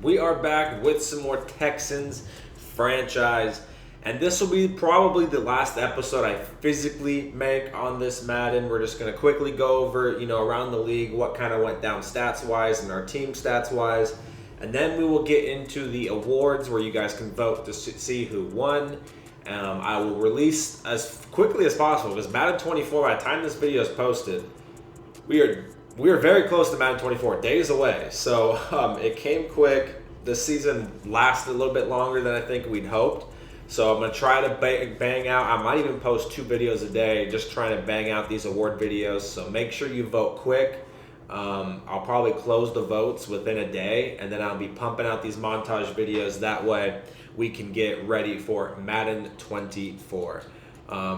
We are back with some more Texans franchise, and this will be probably the last episode I physically make on this Madden. We're just going to quickly go over, around the league, what kind of went down stats-wise and our team stats-wise, and then we will get into the awards where you guys can vote to see who won. I will release as quickly as possible because Madden 24, by the time this video is posted, we are very close to Madden 24, days away. So it came quick. This season lasted a little bit longer than I think we'd hoped. So I'm going to try to bang out. I might even post 2 videos a day, just trying to bang out these award videos. So make sure you vote quick. I'll probably close the votes within a day, and then I'll be pumping out these montage videos. That way we can get ready for Madden 24.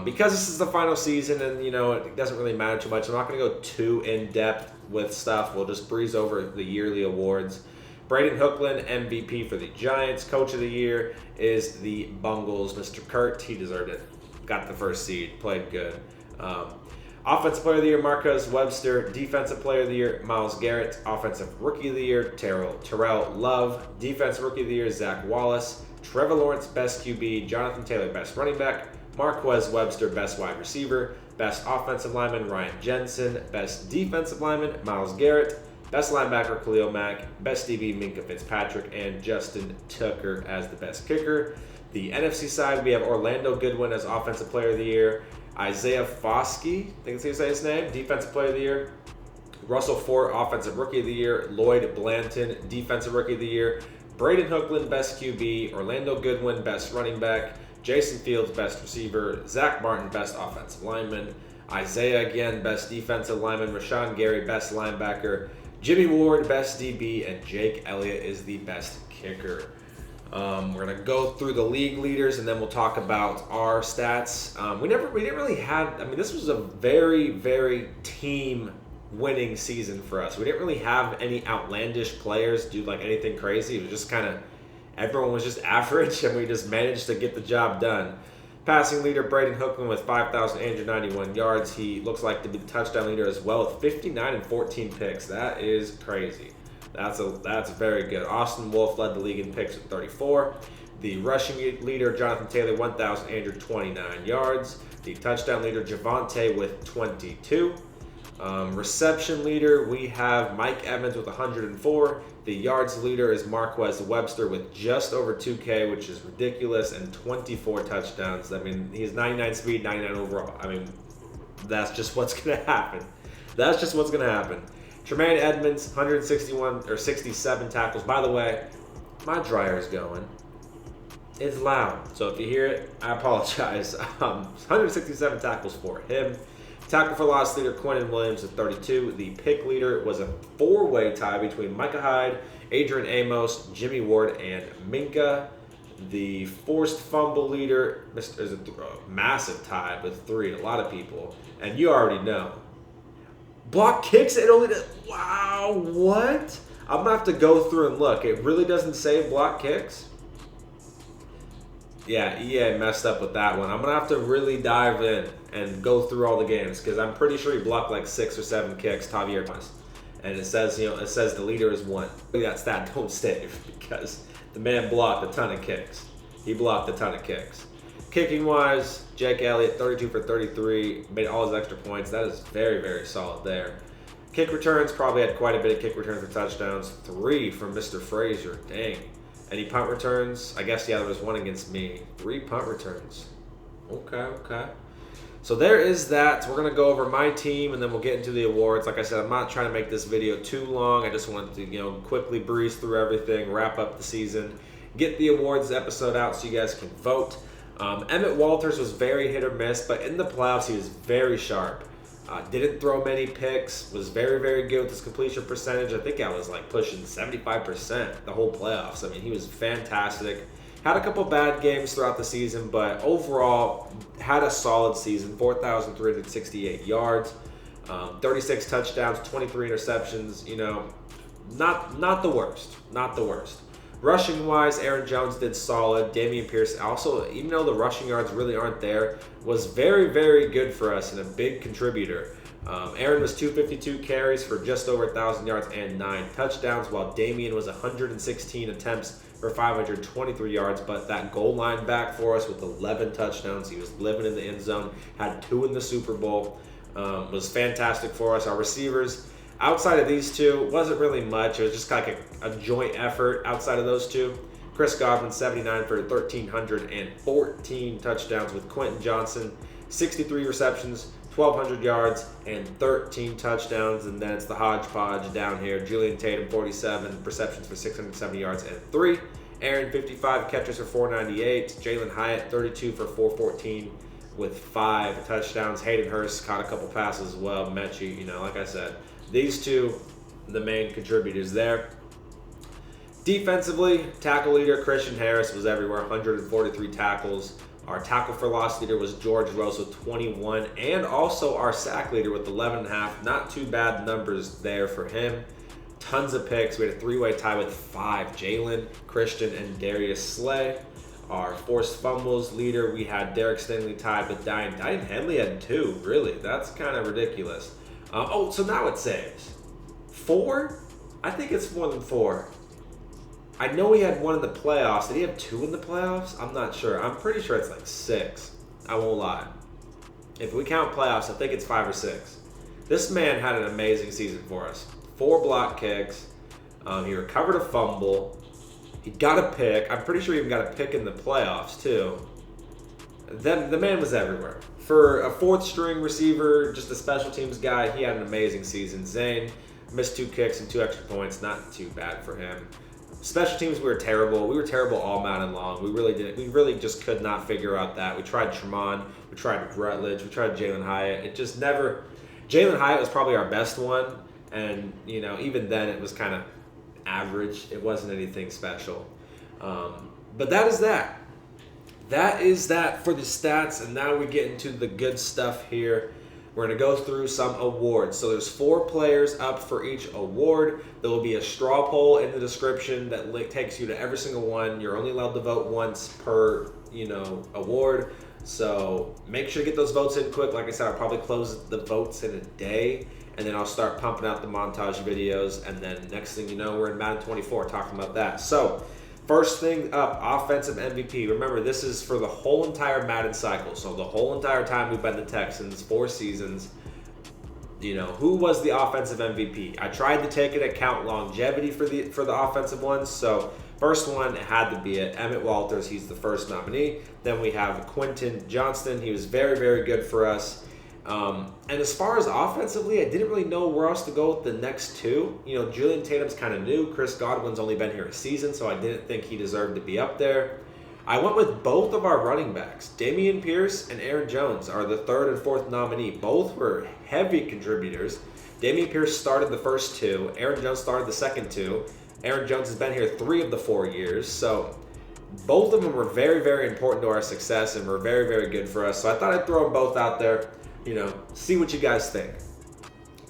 Because this is the final season and, it doesn't really matter too much, I'm not going to go too in-depth with stuff. We'll just breeze over the yearly awards. Braden Hookland, MVP for the Giants. Coach of the Year is the Bungles. Mr. Kurt, he deserved it. Got the first seed. Played good. Offensive Player of the Year, Marcus Webster. Defensive Player of the Year, Myles Garrett. Offensive Rookie of the Year, Terrell Love. Defensive Rookie of the Year, Zach Wallace. Trevor Lawrence, Best QB. Jonathan Taylor, Best Running Back. Marquez Webster, Best Wide Receiver. Best Offensive Lineman, Ryan Jensen. Best Defensive Lineman, Myles Garrett. Best Linebacker, Khalil Mack. Best DB, Minkah Fitzpatrick. And Justin Tucker as the Best Kicker. The NFC side, we have Orlando Goodwin as Offensive Player of the Year. Isaiah Foskey, I think that's how you say his name, Defensive Player of the Year. Russell Ford, Offensive Rookie of the Year. Lloyd Blanton, Defensive Rookie of the Year. Braden Hookland, Best QB. Orlando Goodwin, Best Running Back. Jason Fields, Best Receiver. Zach Martin, Best Offensive Lineman. Isaiah again, Best Defensive Lineman. Rashawn Gary, Best Linebacker. Jimmy Ward, Best DB. And Jake Elliott is the Best Kicker. We're going to go through the league leaders, and then we'll talk about our stats. We didn't really have, this was a very, very team-winning season for us. We didn't really have any outlandish players do, anything crazy. It was just kind of, everyone was just average, and we just managed to get the job done. Passing leader, Braden Hookland with 5,891 yards. He looks like to be the touchdown leader as well with 59 and 14 picks. That is crazy. That's very good. Austin Wolf led the league in picks with 34. The rushing leader, Jonathan Taylor, 1,829 yards. The touchdown leader, Javonte, with 22. Reception leader, we have Mike Evans with 104. The yards leader is Marquez Webster with just over 2K, which is ridiculous, and 24 touchdowns. He's 99 speed, 99 overall. That's just what's going to happen. Tremaine Edmonds, 67 tackles. By the way, my dryer is going. It's loud, so if you hear it, I apologize. 167 tackles for him. Tackle for loss leader, Quentin Williams at 32. The pick leader was a 4-way tie between Micah Hyde, Adrian Amos, Jimmy Ward, and Minkah. The forced fumble leader is a massive tie with 3, a lot of people. And you already know. Block kicks, it only does, wow, what? I'm going to have to go through and look. It really doesn't say block kicks? Yeah, EA messed up with that one. I'm going to have to really dive in and go through all the games because I'm pretty sure he blocked 6 or 7 kicks, Javier Thomas. And it says, the leader is 1. That stat don't save because the man blocked a ton of kicks. He blocked a ton of kicks. Kicking wise, Jake Elliott, 32 for 33, made all his extra points. That is very, very solid there. Kick returns, probably had quite a bit of kick returns for touchdowns. 3 from Mr. Frazier, dang. Any punt returns? I guess, there was 1 against me. 3 punt returns. Okay. So there is that. We're going to go over my team, and then we'll get into the awards. Like I said, I'm not trying to make this video too long. I just wanted to, quickly breeze through everything, wrap up the season, get the awards episode out so you guys can vote. Emmett Walters was very hit or miss, but in the playoffs, he was very sharp. Didn't throw many picks, was very, very good with his completion percentage. I think I was pushing 75% the whole playoffs. He was fantastic. Had a couple bad games throughout the season, but overall had a solid season. 4,368 yards, 36 touchdowns, 23 interceptions. Not the worst. Rushing wise, Aaron Jones did solid. Dameon Pierce also, even though the rushing yards really aren't there, was very, very good for us and a big contributor. Aaron was 252 carries for just over 1,000 yards and 9 touchdowns, while Damian was 116 attempts for 523 yards, but that goal line back for us with 11 touchdowns. He was living in the end zone, had 2 in the Super Bowl, was fantastic for us. Our receivers, outside of these two, wasn't really much. It was just like a joint effort outside of those two. Chris Godwin, 79 for 1,314 touchdowns, with Quentin Johnson, 63 receptions, 1,200 yards, and 13 touchdowns. And then it's the hodgepodge down here. Julian Tatum, 47 receptions for 670 yards and 3. Aaron, 55 catches for 498. Jalen Hyatt, 32 for 414 with 5 touchdowns. Hayden Hurst caught a couple passes as well. Mechie, like I said, these two, the main contributors there. Defensively, tackle leader Christian Harris was everywhere, 143 tackles. Our tackle for loss leader was George Rose with 21, and also our sack leader with 11.5. Not too bad numbers there for him. Tons of picks. We had a 3-way tie with 5. Jalen, Christian, and Darius Slay. Our forced fumbles leader, we had Derek Stingley tied with Diane. Diane Henley had 2, really. That's kind of ridiculous. So now it saves 4? I think it's more than 4. I know he had 1 in the playoffs. Did he have 2 in the playoffs? I'm not sure. I'm pretty sure it's like 6. I won't lie. If we count playoffs, I think it's 5 or 6. This man had an amazing season for us. 4 block kicks. He recovered a fumble. He got a pick. I'm pretty sure he even got a pick in the playoffs, too. The man was everywhere. For a 4th string receiver, just a special teams guy, he had an amazing season. Zane missed 2 kicks and 2 extra points. Not too bad for him. Special teams, we were terrible. We were terrible all Madden long. We really just could not figure out that. We tried Tremont. We tried Rutledge. We tried Jalen Hyatt. It just never... Jalen Hyatt was probably our best one. And, even then it was kind of average. It wasn't anything special. But that is that. That is that for the stats. And now we get into the good stuff here. We're going to go through some awards. So there's 4 players up for each award. There will be a straw poll in the description that takes you to every single one. You're only allowed to vote once per, award. So make sure to get those votes in quick. Like I said, I'll probably close the votes in a day. And then I'll start pumping out the montage videos. And then next thing you know, we're in Madden 24 talking about that. So first thing up, offensive MVP. Remember, this is for the whole entire Madden cycle. So the whole entire time we've been the Texans, 4 seasons. Who was the offensive MVP? I tried to take into account longevity for the offensive ones. So first one had to be it. Emmett Walters, he's the first nominee. Then we have Quentin Johnston. He was very, very good for us. And as far as offensively, I didn't really know where else to go with the next 2. Julian Tatum's kind of new. Chris Godwin's only been here a season, so I didn't think he deserved to be up there. I went with both of our running backs. Dameon Pierce and Aaron Jones are the 3rd and 4th nominee. Both were heavy contributors. Dameon Pierce started the first 2. Aaron Jones started the second 2. Aaron Jones has been here 3 of the 4 years, so both of them were very, very important to our success and were very, very good for us. So I thought I'd throw them both out there. See what you guys think.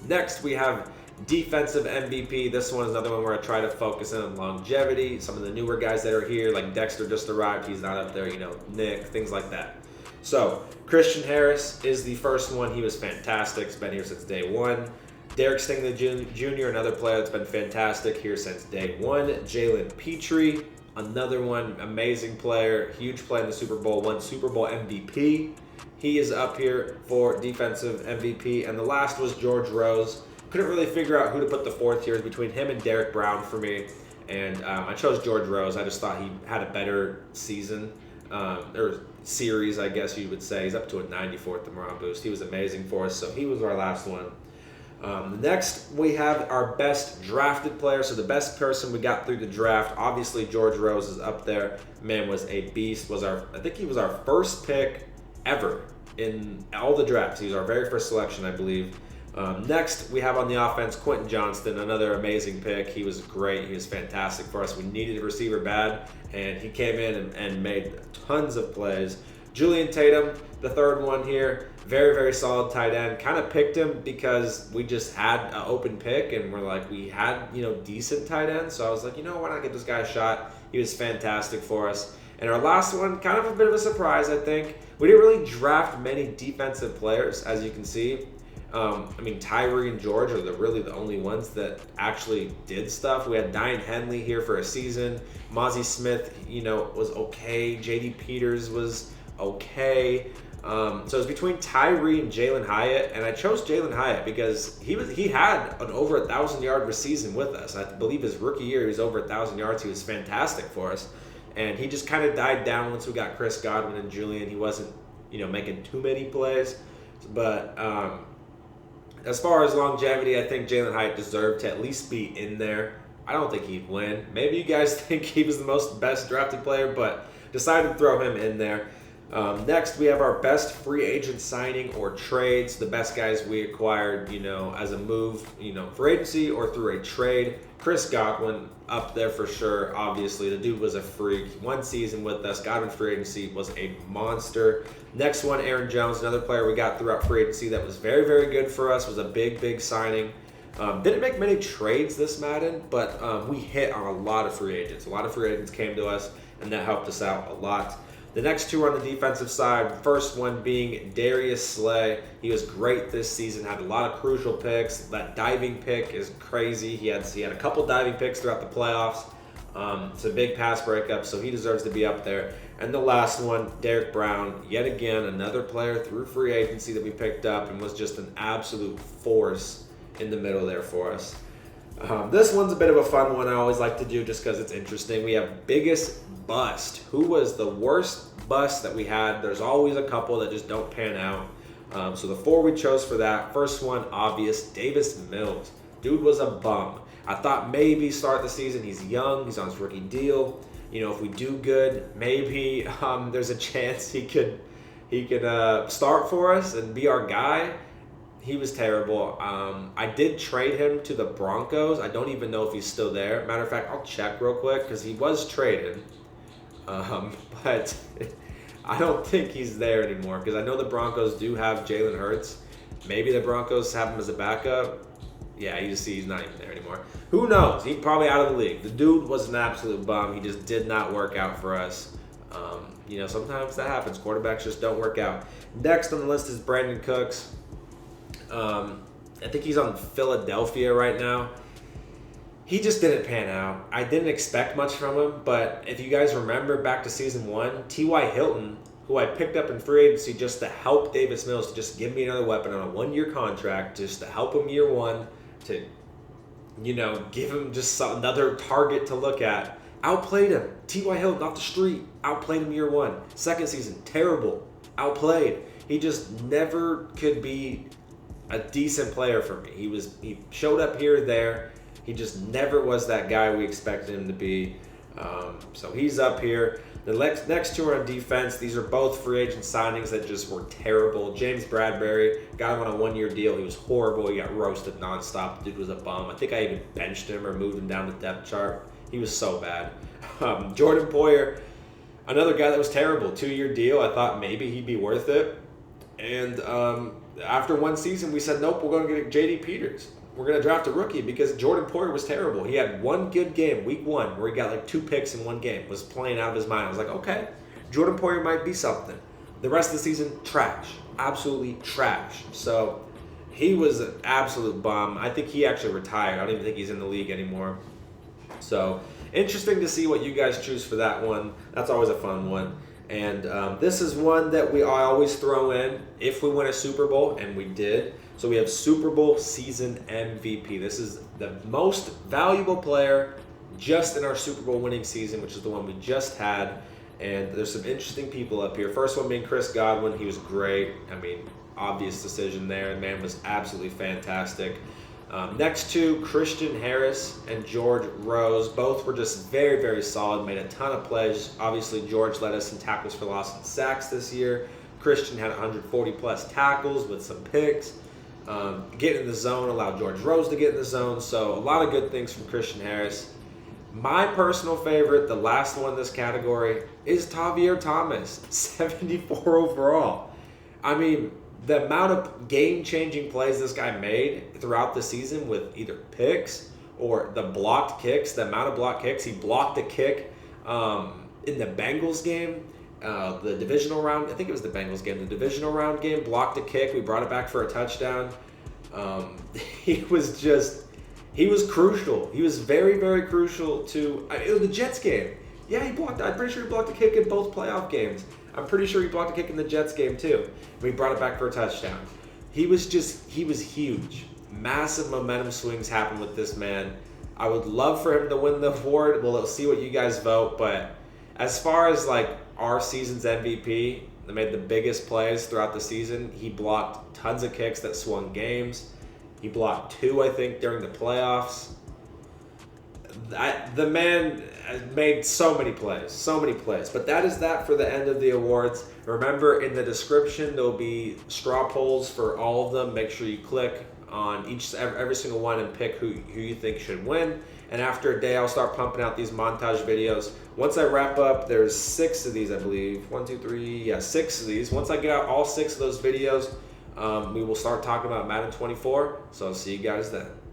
Next, we have defensive MVP. This one is another one where I try to focus in on longevity. Some of the newer guys that are here, like Dexter just arrived. He's not up there, Nick, things like that. So, Christian Harris is the first one. He was fantastic. He's been here since day 1. Derek Stingley Jr., another player that's been fantastic here since day 1. Jalen Petrie, another one, amazing player. Huge play in the Super Bowl. Won Super Bowl MVP. He is up here for defensive MVP. And the last was George Rose. Couldn't really figure out who to put the 4th here. Between him and Derek Brown for me. And I chose George Rose. I just thought he had a better season. Or series, I guess you would say. He's up to a 94th the Moran boost. He was amazing for us. So he was our last one. Next, we have our best drafted player. So the best person we got through the draft. Obviously, George Rose is up there. Man was a beast. I think he was our first pick ever in all the drafts. He was our very first selection, I believe. Next, we have on the offense Quentin Johnston, another amazing pick. He was great. He was fantastic for us. We needed a receiver bad, and he came in and made tons of plays. Julian Tatum, the 3rd one here, very, very solid tight end. Kind of picked him because we just had an open pick, and we had, decent tight ends. So I was like, why not give this guy a shot? He was fantastic for us. And our last one, kind of a bit of a surprise, I think. We didn't really draft many defensive players, as you can see. I mean, Tyree and George are really the only ones that actually did stuff. We had Diane Henley here for a season. Mozzie Smith, was okay. J.D. Peters was okay. So it was between Tyree and Jalen Hyatt, and I chose Jalen Hyatt because he had an over 1,000-yard season with us. I believe his rookie year he was over 1,000 yards. He was fantastic for us, and he just kind of died down once we got Chris Godwin and Julian. He wasn't making too many plays, but as far as longevity, I think Jalen Hyatt deserved to at least be in there. I don't think he'd win. Maybe you guys think he was the best drafted player, but decided to throw him in there. Next, we have our best free agent signing or trades, the best guys we acquired, as a move, for agency or through a trade. Chris Godwin up there for sure, obviously. The dude was a freak. 1 season with us. Godwin free agency was a monster. Next one, Aaron Jones, another player we got throughout free agency that was very, very good for us, was a big, big signing. Didn't make many trades this Madden, but we hit on a lot of free agents. A lot of free agents came to us, and that helped us out a lot. The next two are on the defensive side. First one being Darius Slay. He was great this season, had a lot of crucial picks. That diving pick is crazy. He had a couple diving picks throughout the playoffs. It's a big pass breakup, so he deserves to be up there. And the last one, Derek Brown. Yet again, another player through free agency that we picked up and was just an absolute force in the middle there for us. This one's a bit of a fun one I always like to do just because it's interesting. We have biggest bust. Who was the worst bust that we had? There's always a couple that just don't pan out. So the 4 we chose for that. First one, obvious, Davis Mills. Dude was a bum. I thought maybe start the season. He's young. He's on his rookie deal. If we do good, maybe there's a chance he could start for us and be our guy. He was terrible. I did trade him to the Broncos. I don't even know if he's still there. Matter of fact, I'll check real quick because he was traded. But I don't think he's there anymore because I know the Broncos do have Jalen Hurts. Maybe the Broncos have him as a backup. Yeah, he's not even there anymore. Who knows? He's probably out of the league. The dude was an absolute bum. He just did not work out for us. Sometimes that happens. Quarterbacks just don't work out. Next on the list is Brandon Cooks. I think he's on Philadelphia right now. He just didn't pan out. I didn't expect much from him, but if you guys remember back to season 1, T.Y. Hilton, who I picked up in free agency just to help Davis Mills, to just give me another weapon on a 1-year contract, just to help him year 1, to, give him just another target to look at. Outplayed him. T.Y. Hilton off the street. Outplayed him year 1. Second season, terrible. Outplayed. He just never could be a decent player for me. He showed up here or there. He just never was that guy we expected him to be. So he's up here. The next two are on defense. These are both free agent signings that just were terrible. James Bradbury got him on a 1-year deal. He was horrible. He got roasted nonstop. The dude was a bum. I think I even benched him or moved him down the depth chart. He was so bad. Jordan Poyer, another guy that was terrible. 2-year deal. I thought maybe he'd be worth it. And after 1 season, we said, nope, we're going to get J.D. Peters. We're going to draft a rookie because Jordan Poyer was terrible. He had 1 good game, week 1, where he got 2 picks in 1 game, was playing out of his mind. I was like, okay, Jordan Poyer might be something. The rest of the season, trash. Absolutely trash. So he was an absolute bum. I think he actually retired. I don't even think he's in the league anymore. So interesting to see what you guys choose for that one. That's always a fun one. And this is one that I always throw in if we win a Super Bowl, and we did. So we have Super Bowl season MVP. This is the most valuable player just in our Super Bowl winning season, which is the one we just had. And there's some interesting people up here. First one being Chris Godwin. He was great. I mean, obvious decision there. The man was absolutely fantastic. Next two, Christian Harris and George Rose. Both were just very, very solid, made a ton of plays. Obviously, George led us in tackles for loss and sacks this year. Christian had 140-plus tackles with some picks. Getting in the zone allowed George Rose to get in the zone. So a lot of good things from Christian Harris. My personal favorite, the last one in this category, is Tavierre Thomas, 74 overall. I mean, the amount of game-changing plays this guy made throughout the season with either picks or the blocked kicks, the amount of blocked kicks. He blocked a kick in the Bengals game, the divisional round. I think it was the Bengals game. The divisional round game, blocked a kick. We brought it back for a touchdown. He was just, he was crucial. He was very, very crucial to it was the Jets game. Yeah, he blocked. I'm pretty sure he blocked a kick in both playoff games. I'm pretty sure he blocked a kick in the Jets game too. We brought it back for a touchdown. He was huge. Massive momentum swings happen with this man. I would love for him to win the award. We'll see what you guys vote. But as far as like our season's MVP, that made the biggest plays throughout the season, he blocked tons of kicks that swung games. He blocked 2, I think, during the playoffs. The man made so many plays. But that is that for the end of the awards. Remember, in the description, there'll be straw polls for all of them. Make sure you click on every single one and pick who you think should win. And after a day, I'll start pumping out these montage videos. Once I wrap up, there's 6 of these, I believe. 1, 2, 3, yeah, 6 of these. Once I get out all 6 of those videos, we will start talking about Madden 24. So I'll see you guys then.